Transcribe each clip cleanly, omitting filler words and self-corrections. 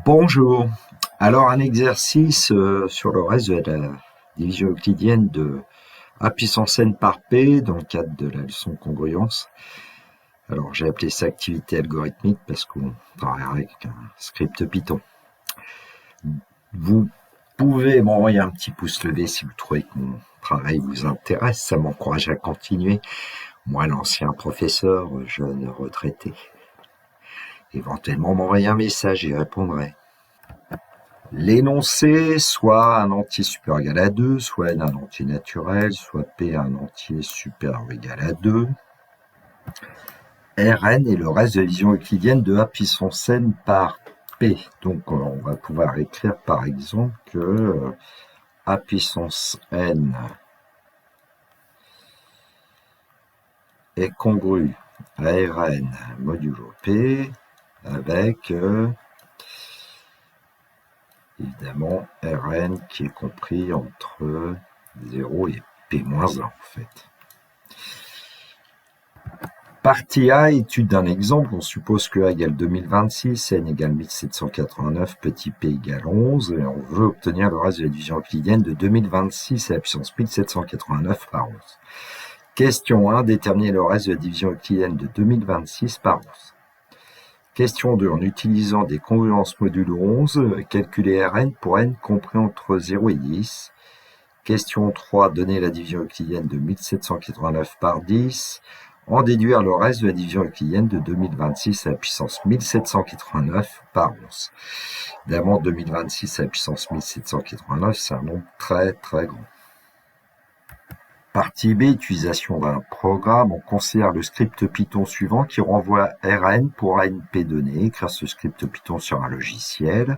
Bonjour. Alors un exercice sur le reste de la division euclidienne de A puissance n par p dans le cadre de la leçon de congruence. Alors j'ai appelé ça activité algorithmique parce qu'on travaillera avec un script Python. Vous pouvez m'envoyer un petit pouce levé si vous trouvez que mon travail vous intéresse, ça m'encourage à continuer. Moi, l'ancien professeur, jeune retraité. Éventuellement m'envoyer un message, j'y répondrai. L'énoncé, soit un entier supérieur ou égal à 2, soit n un entier naturel, soit p un entier supérieur ou égal à 2. Rn est le reste de la division euclidienne de A puissance n par p. Donc on va pouvoir écrire par exemple que A puissance n est congru à Rn modulo p avec évidemment Rn qui est compris entre 0 et p-1 en fait. Partie A, étude d'un exemple, on suppose que A égale 2026, n égale 1789, petit p égale 11, et on veut obtenir le reste de la division euclidienne de 2026 à la puissance 1789 par 11. Question 1, déterminer le reste de la division euclidienne de 2026 par 11. Question 2, en utilisant des congruences modulo 11, calculer Rn pour n compris entre 0 et 10. Question 3, donner la division euclidienne de 1789 par 10. En déduire le reste de la division euclidienne de 2026 à la puissance 1789 par 11. Évidemment, 2026 à la puissance 1789, c'est un nombre très très grand. Partie B, utilisation d'un programme. On considère le script Python suivant qui renvoie Rn pour np donné. Écrire ce script Python sur un logiciel.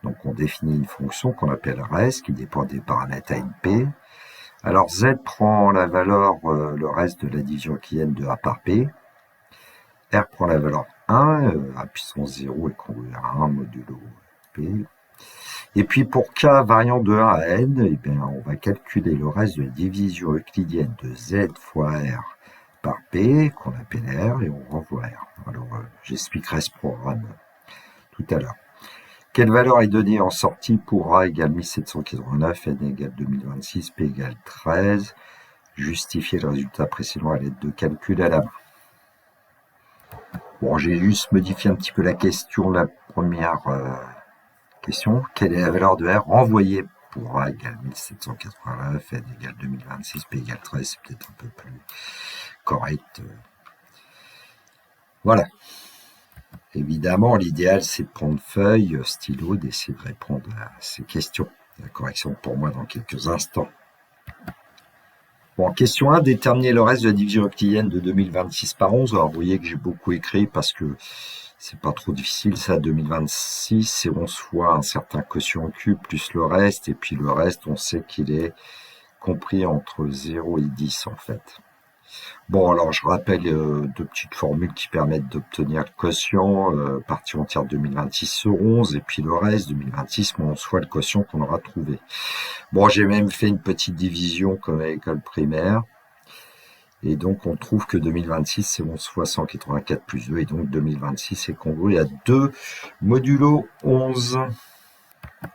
Donc on définit une fonction qu'on appelle res qui dépend des paramètres np. Alors z prend la valeur, le reste de la division euclidienne de A par p. R prend la valeur 1, A puissance 0 est congru à 1 modulo p. Et puis pour k variant de 1 à n, eh bien, on va calculer le reste de la division euclidienne de z fois r par p, qu'on appelle r, et on renvoie r. Alors j'expliquerai ce programme tout à l'heure. Quelle valeur est donnée en sortie pour A égale 1789, n égale 2026, p égale 13? Justifier le résultat précédent à l'aide de calcul à la main. Bon, j'ai juste modifié un petit peu la question, la première question. Quelle est la valeur de R renvoyée pour A égale 1789, n égale 2026, p égale 13? C'est peut-être un peu plus correct. Voilà. Évidemment, l'idéal, c'est de prendre feuille, stylo, d'essayer de répondre à ces questions. La correction pour moi dans quelques instants. Bon, question 1, déterminer le reste de la division euclidienne de 2026 par 11. Alors, vous voyez que j'ai beaucoup écrit parce que c'est pas trop difficile, ça. 2026, c'est 11 fois un certain quotient Q plus le reste. Et puis le reste, on sait qu'il est compris entre 0 et 10, en fait. Bon, alors je rappelle deux petites formules qui permettent d'obtenir le quotient. Partie entière 2026 sur 11, et puis le reste 2026 moins 11 fois le quotient qu'on aura trouvé. Bon, j'ai même fait une petite division comme à l'école primaire. Et donc on trouve que 2026 c'est 11 fois 184 plus 2, et donc 2026 est congru à 2 modulo 11.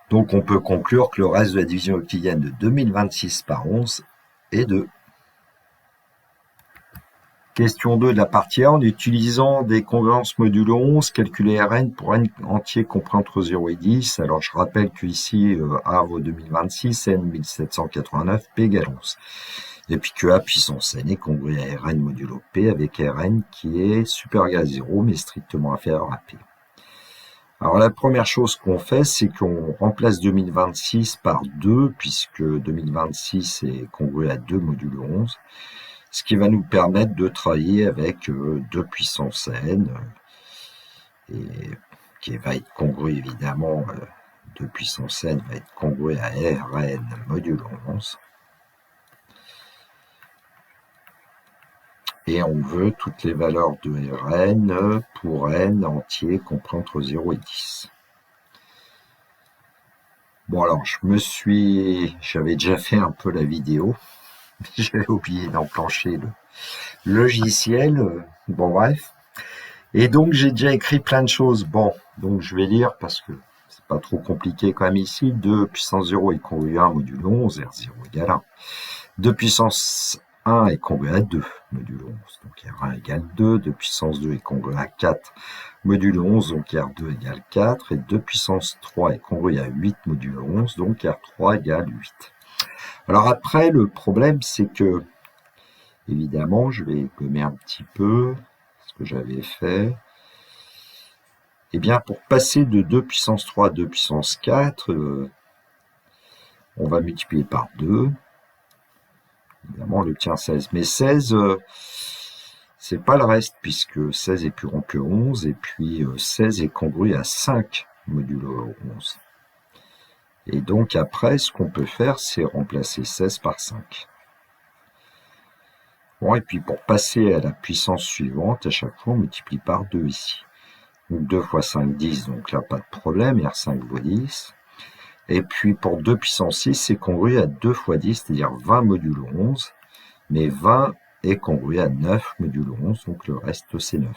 Donc on peut conclure que le reste de la division euclidienne de 2026 par 11 est 2. Question 2 de la partie A, en utilisant des congruences modulo 11, calculer Rn pour n entier compris entre 0 et 10. Alors je rappelle qu'ici A vaut 2026, n 1789, p égale 11. Et puis que A puissance n est congru à Rn modulo p avec Rn qui est supérieur ou égal à 0 mais strictement inférieur à p. Alors la première chose qu'on fait, c'est qu'on remplace 2026 par 2, puisque 2026 est congru à 2 modulo 11. Ce qui va nous permettre de travailler avec 2 puissance n, et qui va être congru évidemment, 2 puissance n va être congru à Rn modulo 11. Et on veut toutes les valeurs de Rn pour n entier compris entre 0 et 10. Bon alors, j'avais déjà fait un peu la vidéo. J'avais oublié d'enclencher le logiciel. Bon bref. Et donc, j'ai déjà écrit plein de choses. Bon, donc je vais lire parce que c'est pas trop compliqué quand même ici. 2 puissance 0 est congru à 1 modulo 11, R0 égale 1. 2 puissance 1 est congru à 2 modulo 11, donc R1 égale 2. 2 puissance 2 est congru à 4 modulo 11, donc R2 égale 4. Et 2 puissance 3 est congru à 8 modulo 11, donc R3 égale 8. Alors après, le problème, c'est que, évidemment, je vais gommer un petit peu ce que j'avais fait. Eh bien, pour passer de 2 puissance 3 à 2 puissance 4, on va multiplier par 2. Évidemment, on obtient 16. Mais 16, c'est pas le reste, puisque 16 est plus rond que 11, et puis 16 est congru à 5 modulo 11. Et donc après, ce qu'on peut faire, c'est remplacer 16 par 5. Bon, et puis pour passer à la puissance suivante, à chaque fois, on multiplie par 2 ici. Donc 2 fois 5, 10, donc là, pas de problème, R5 vaut 10. Et puis pour 2 puissance 6, c'est congru à 2 fois 10, c'est-à-dire 20 modulo 11. Mais 20 est congru à 9 modulo 11, donc le reste, c'est 9.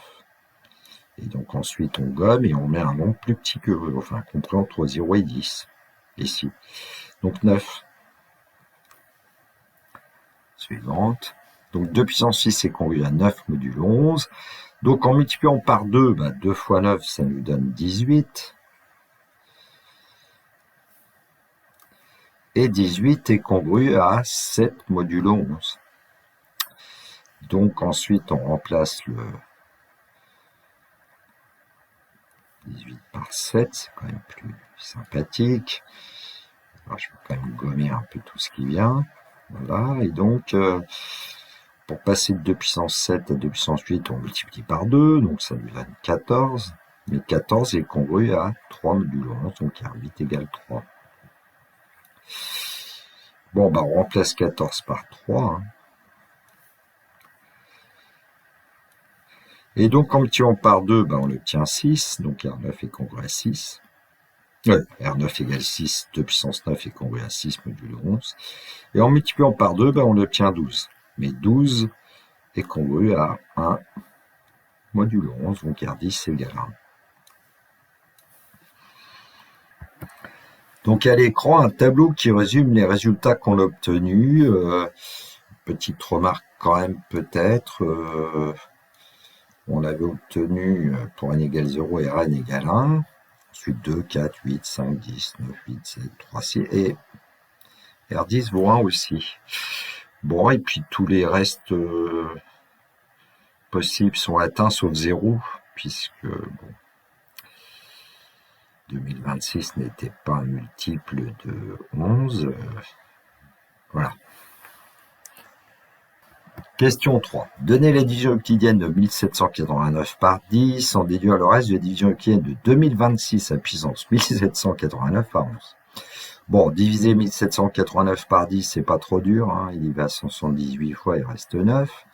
Et donc ensuite, on gomme et on met un nombre plus petit que, enfin, compris entre 0 et 10, ici. Donc 9. Suivante. Donc 2 puissance 6 est congru à 9 modulo 11. Donc en multipliant par 2, 2 fois 9, ça nous donne 18. Et 18 est congru à 7 modulo 11. Donc ensuite, on remplace le 18 par 7, c'est quand même plus sympathique. Alors, je vais quand même gommer un peu tout ce qui vient. Voilà, et donc, pour passer de 2 puissance 7 à 2 puissance 8, on multiplie par 2, donc ça nous donne 14. Mais 14 est congru à 3 modulo 11, donc R8 égale 3. Bon, on remplace 14 par 3. Hein. Et donc, en multipliant par 2, on obtient 6, donc R9 est congru à 6. R9 égale 6, 2 puissance 9 est congru à 6 modulo 11. Et en multipliant par 2, on obtient 12. Mais 12 est congru à 1 modulo 11, donc R10 égale 1. Donc à l'écran, un tableau qui résume les résultats qu'on a obtenus. Petite remarque quand même peut-être. On avait obtenu pour n égale 0 et Rn égale 1. Ensuite 2, 4, 8, 5, 10, 9, 8, 7, 3, 6. Et R10 vaut 1 aussi. Bon, et puis tous les restes possibles sont atteints sauf 0, puisque bon, 2026 n'était pas un multiple de 11. Voilà. Question 3. Donner la division euclidienne de 1789 par 10 sans déduire le reste de la division euclidienne de 2026 à puissance 1789 par 11. Bon, diviser 1789 par 10, c'est pas trop dur. Hein, il y va 178 fois, il reste 9.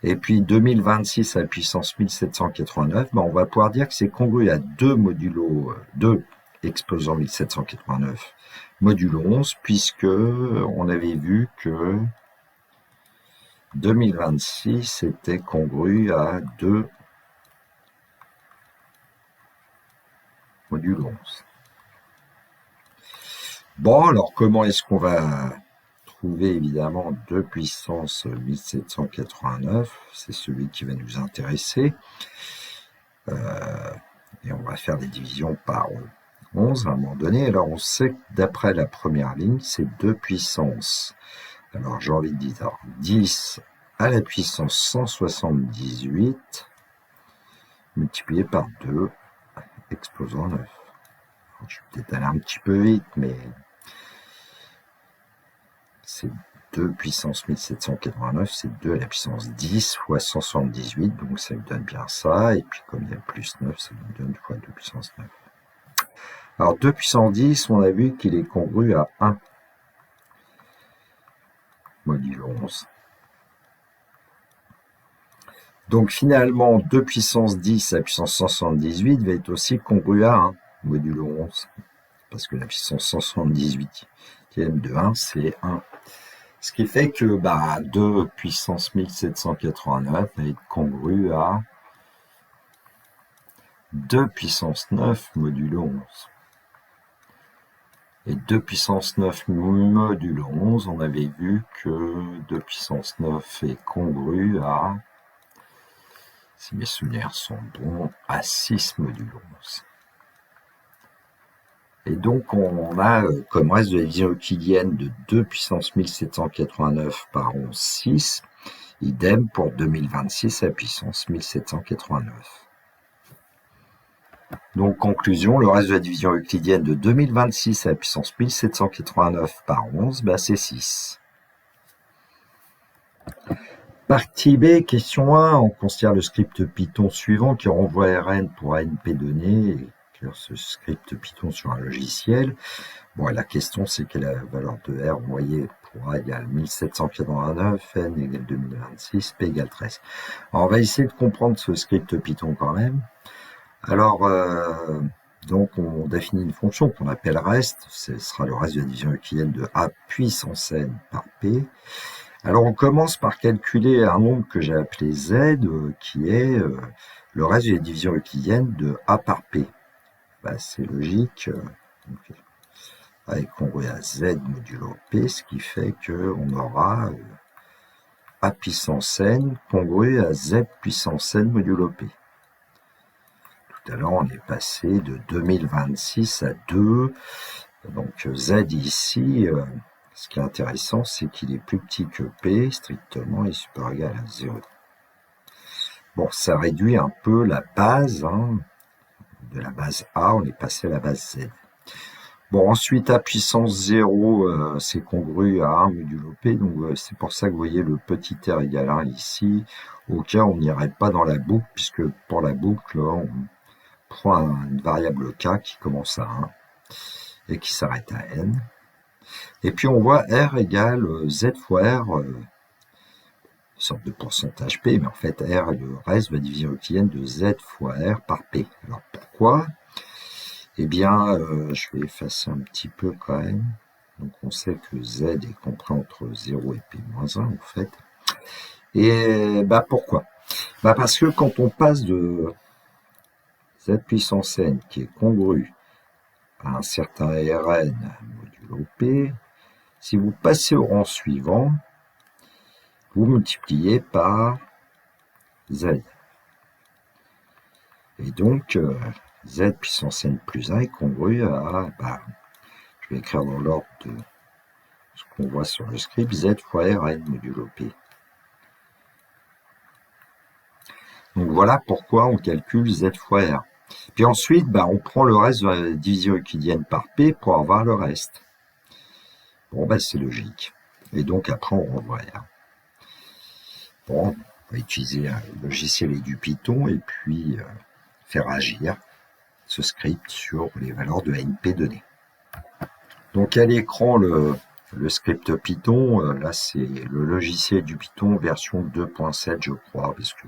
Et puis 2026 à puissance 1789, on va pouvoir dire que c'est congru à 2 modulo 2 exposant 1789 modulo 11, puisque on avait vu que 2026 était congru à 2 modulo 11. Bon, alors comment est-ce qu'on va trouver évidemment 2 puissance 1789? C'est celui qui va nous intéresser. Et on va faire des divisions par 11 à un moment donné. Alors on sait que d'après la première ligne, c'est 2 puissance. Alors j'ai envie de dire 10 à la puissance 178 multiplié par 2 exposant 9. Alors, je vais peut-être aller un petit peu vite, mais c'est 2 puissance 1789, c'est 2 à la puissance 10 fois 178, donc ça me donne bien ça. Et puis comme il y a plus 9, ça me donne fois 2 puissance 9. Alors 2 puissance 10, on a vu qu'il est congru à 1 modulo 11. Donc finalement, 2 puissance 10 à la puissance 178 va être aussi congru à 1 modulo 11. Parce que la puissance 178 de 1, c'est 1. Ce qui fait que 2 puissance 1789 va être congru à 2 puissance 9 modulo 11. Et 2 puissance 9 modulo 11, on avait vu que 2 puissance 9 est congru à, si mes souvenirs sont bons, à 6 modulo 11. Et donc, on a comme reste de la division euclidienne de 2 puissance 1789 par 11, 6. Idem pour 2026 à puissance 1789. Donc, conclusion, le reste de la division euclidienne de 2026 à la puissance 1789 par 11, c'est 6. Partie B, question 1, on considère le script Python suivant qui renvoie Rn pour ANP donné, et écrire ce script Python sur un logiciel. Bon, la question, c'est quelle est la valeur de R envoyée pour A égale 1789, N égale 2026, P égale 13. Alors, on va essayer de comprendre ce script Python quand même. Alors, donc, on définit une fonction qu'on appelle rest. Ce sera le reste de la division euclidienne de A puissance N par P. Alors, on commence par calculer un nombre que j'ai appelé Z, qui est le reste de la division euclidienne de A par P. C'est logique. Avec congrué à Z modulo P, ce qui fait qu'on aura A puissance N congrué à Z puissance N modulo P. Tout à l'heure, on est passé de 2026 à 2. Donc Z ici, ce qui est intéressant, c'est qu'il est plus petit que P, strictement, et supérieur ou égal à 0. Bon, ça réduit un peu la base. De la base A, on est passé à la base Z. Bon, ensuite, A puissance 0, c'est congru à 1 modulo P, donc c'est pour ça que vous voyez le petit r égale 1 ici, au cas où on n'irait pas dans la boucle, puisque pour la boucle, on prend une variable k qui commence à 1 et qui s'arrête à n. Et puis on voit R égale Z fois R, une sorte de pourcentage P, mais en fait R est le reste de la division euclidienne de Z fois R par P. Alors pourquoi ? Eh bien, je vais effacer un petit peu quand même. Donc, on sait que Z est compris entre 0 et P-1, en fait. Et pourquoi ? Parce que quand on passe de Z puissance N, qui est congru à un certain Rn modulo P, si vous passez au rang suivant, vous multipliez par Z. Et donc, Z puissance N plus 1 est congru à, je vais écrire dans l'ordre de ce qu'on voit sur le script, Z fois Rn modulo P. Donc voilà pourquoi on calcule Z fois R. Puis ensuite, on prend le reste de la division euclidienne par P pour avoir le reste. Bon, c'est logique. Et donc après, on renvoie R. Bon, on va utiliser un logiciel et du Python et puis faire agir ce script sur les valeurs de ANP données. Donc à l'écran, le script Python, là c'est le logiciel du Python version 2.7 je crois, parce que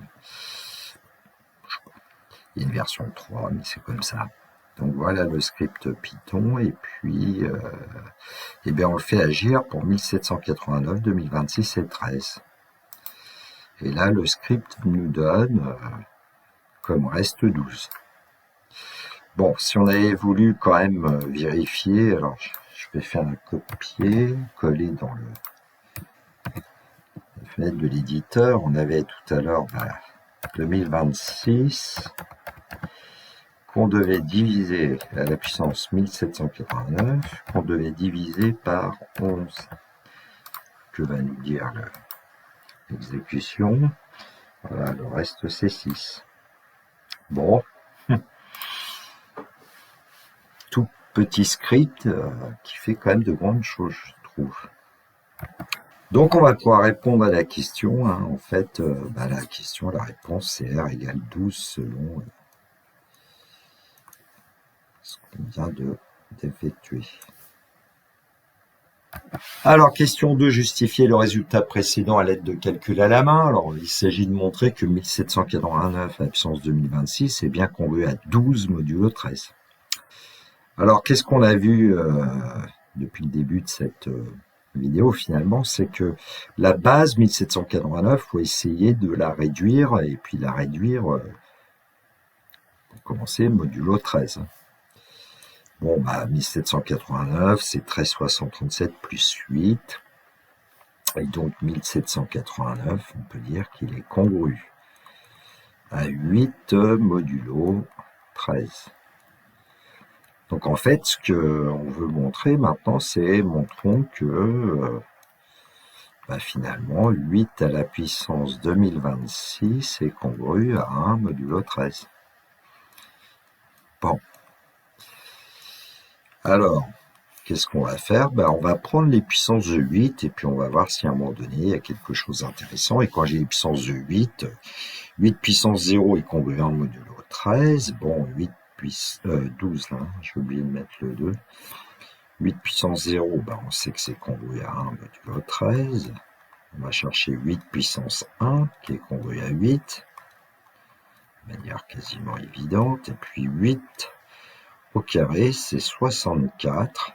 il y a une version 3, mais c'est comme ça. Donc voilà le script Python, et puis on le fait agir pour 1789, 2026 et 13. Et là le script nous donne comme reste 12. Bon, si on avait voulu quand même vérifier, alors je vais faire un copier, coller dans la fenêtre de l'éditeur. On avait tout à l'heure 2026 qu'on devait diviser à la puissance 1789, qu'on devait diviser par 11. Que va nous dire l'exécution? Voilà, le reste c'est 6. Bon. Tout petit script qui fait quand même de grandes choses, je trouve. Donc on va pouvoir répondre à la question. En fait, la réponse c'est R égale 12 selon ce qu'on vient d'effectuer. Alors, question 2, justifier le résultat précédent à l'aide de calcul à la main. Alors, il s'agit de montrer que 1789 à la puissance 2026 est bien congru à 12 modulo 13. Alors, qu'est-ce qu'on a vu depuis le début de cette vidéo, finalement, c'est que la base 1789, il faut essayer de la réduire, et puis la réduire pour commencer modulo 13. Bon, 1789, c'est 13,337 plus 8. Et donc 1789, on peut dire qu'il est congru à 8 modulo 13. Donc en fait, ce qu'on veut montrer maintenant, c'est montrons que finalement 8 à la puissance 2026 est congru à 1 modulo 13. Bon. Alors, qu'est-ce qu'on va faire? On va prendre les puissances de 8 et puis on va voir si à un moment donné il y a quelque chose d'intéressant. Et quand j'ai les puissances de 8 puissance 0 est congru à 1 modulo 13. Bon, 12 là, j'ai oublié de mettre le 2. 8 puissance 0, on sait que c'est congru à 1 modulo 13. On va chercher 8 puissance 1 qui est congru à 8. De manière quasiment évidente. Et puis 8 au carré, c'est 64.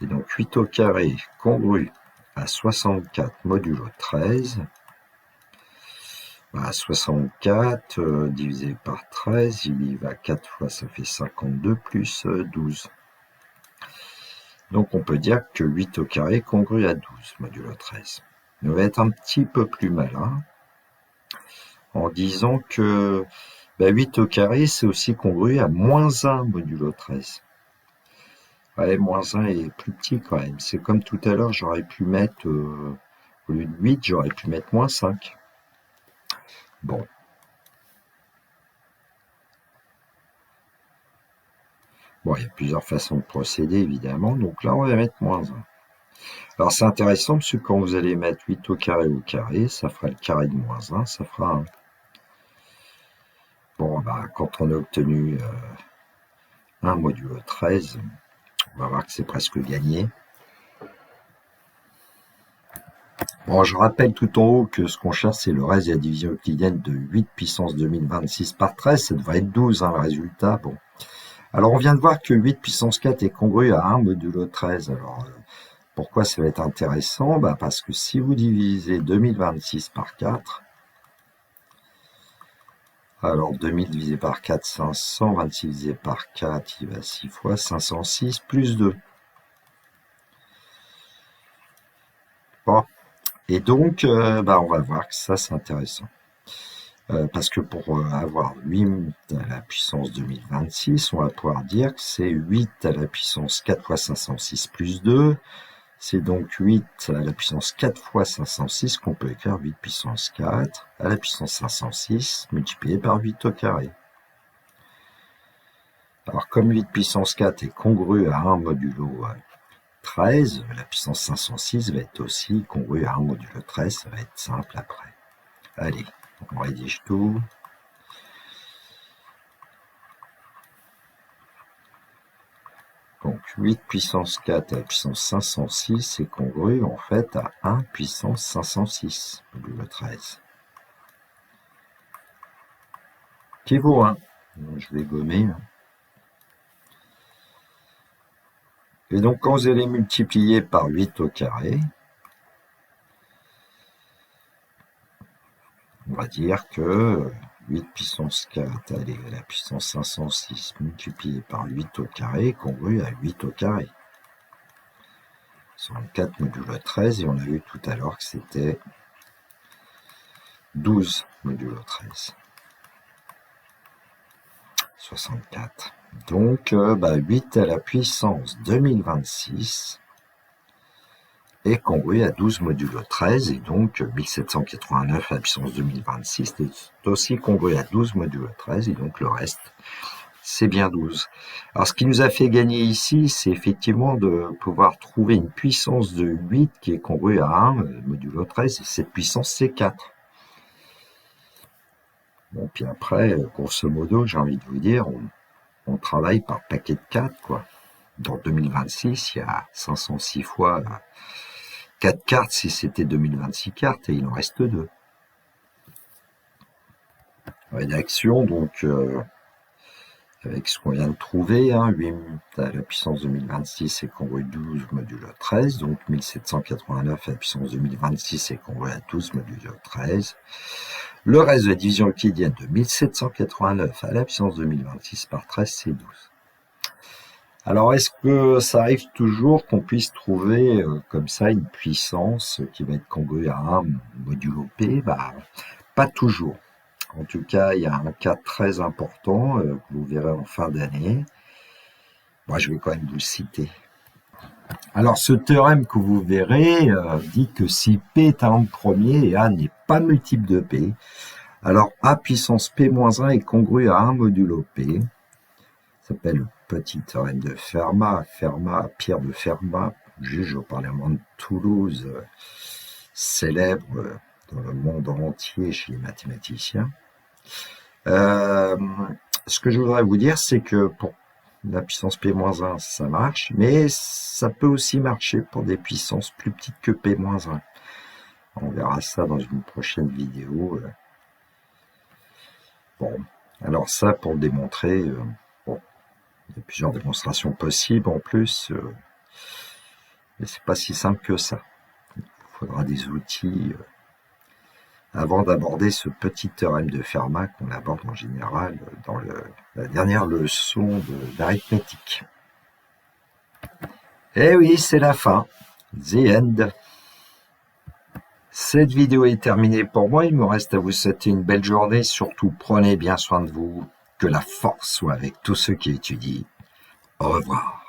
Et donc 8 au carré congru à 64 modulo 13. 64 divisé par 13, il y va 4 fois, ça fait 52 plus 12. Donc on peut dire que 8 au carré est congru à 12 modulo 13. Mais on va être un petit peu plus malin en disant que 8 au carré, c'est aussi congru à moins 1 modulo 13. Ouais, moins 1 est plus petit quand même. C'est comme tout à l'heure, j'aurais pu mettre, au lieu de 8, j'aurais pu mettre moins 5. Bon. Bon, il y a plusieurs façons de procéder, évidemment. Donc là, on va mettre moins 1. Alors, c'est intéressant, parce que quand vous allez mettre 8 au carré, ça fera le carré de moins 1, ça fera 1. Bon, quand on a obtenu 1 modulo 13, on va voir que c'est presque gagné. Bon, je rappelle tout en haut que ce qu'on cherche, c'est le reste de la division euclidienne de 8 puissance 2026 par 13. Ça devrait être 12, le résultat. Bon. Alors, on vient de voir que 8 puissance 4 est congru à 1 modulo 13. Alors, pourquoi ça va être intéressant? Parce que si vous divisez 2026 par 4, alors 2000 divisé par 4, 500, 26 divisé par 4, il va 6 fois, 506 plus 2. Bon. Et donc, on va voir que ça, c'est intéressant. Parce que pour avoir 8 à la puissance 2026, on va pouvoir dire que c'est 8 à la puissance 4 fois 506 plus 2. C'est donc 8 à la puissance 4 fois 506 qu'on peut écrire 8 puissance 4 à la puissance 506 multiplié par 8 au carré. Alors, comme 8 puissance 4 est congru à 1 modulo 13, la puissance 506 va être aussi congrue à 1 modulo 13, ça va être simple après. Allez, on rédige tout. Donc 8 puissance 4 à la puissance 506 est congru en fait à 1 puissance 506, modulo 13. Qui vaut 1. Donc, je vais gommer. Et donc, quand vous allez multiplier par 8 au carré, on va dire que 8 puissance 4, allez, la puissance 506 multiplié par 8 au carré est congru à 8 au carré. 64 modulo 13, et on a vu tout à l'heure que c'était 12 modulo 13. 64. Donc, 8 à la puissance 2026 est congru à 12 modulo 13, et donc 1789 à la puissance 2026 est aussi congru à 12 modulo 13, et donc le reste, c'est bien 12. Alors, ce qui nous a fait gagner ici, c'est effectivement de pouvoir trouver une puissance de 8 qui est congrue à 1 modulo 13, et cette puissance, c'est 4. Bon, puis après, grosso modo, j'ai envie de vous dire, on travaille par paquet de 4, quoi. Dans 2026, il y a 506 fois 4 cartes si c'était 2026 cartes, et il en reste 2. Rédaction, donc, avec ce qu'on vient de trouver, 8 à la puissance 2026 est congru 12 modulo 13, donc 1789 à la puissance 2026 est congru à 12 modulo 13. Le reste de la division euclidienne de 1789 à la puissance 2026 par 13, c'est 12. Alors, est-ce que ça arrive toujours qu'on puisse trouver comme ça une puissance qui va être congrue à 1 modulo P? Pas toujours. En tout cas, il y a un cas très important que vous verrez en fin d'année. Moi, je vais quand même vous le citer. Alors, ce théorème que vous verrez dit que si P est un nombre premier et A n'est pas multiple de P, alors A puissance P-1 est congru à 1 modulo P. Ça s'appelle le petit théorème de Fermat. Fermat, Pierre de Fermat, juge au Parlement de Toulouse, célèbre dans le monde entier chez les mathématiciens. Ce que je voudrais vous dire, c'est que pour la puissance P-1, ça marche, mais ça peut aussi marcher pour des puissances plus petites que P-1. On verra ça dans une prochaine vidéo. Bon, alors ça, pour le démontrer, bon, il y a plusieurs démonstrations possibles en plus, mais c'est pas si simple que ça. Il faudra des outils avant d'aborder ce petit théorème de Fermat qu'on aborde en général dans la dernière leçon d'arithmétique. Eh oui, c'est la fin. The end. Cette vidéo est terminée pour moi. Il me reste à vous souhaiter une belle journée. Surtout, prenez bien soin de vous. Que la force soit avec tous ceux qui étudient. Au revoir.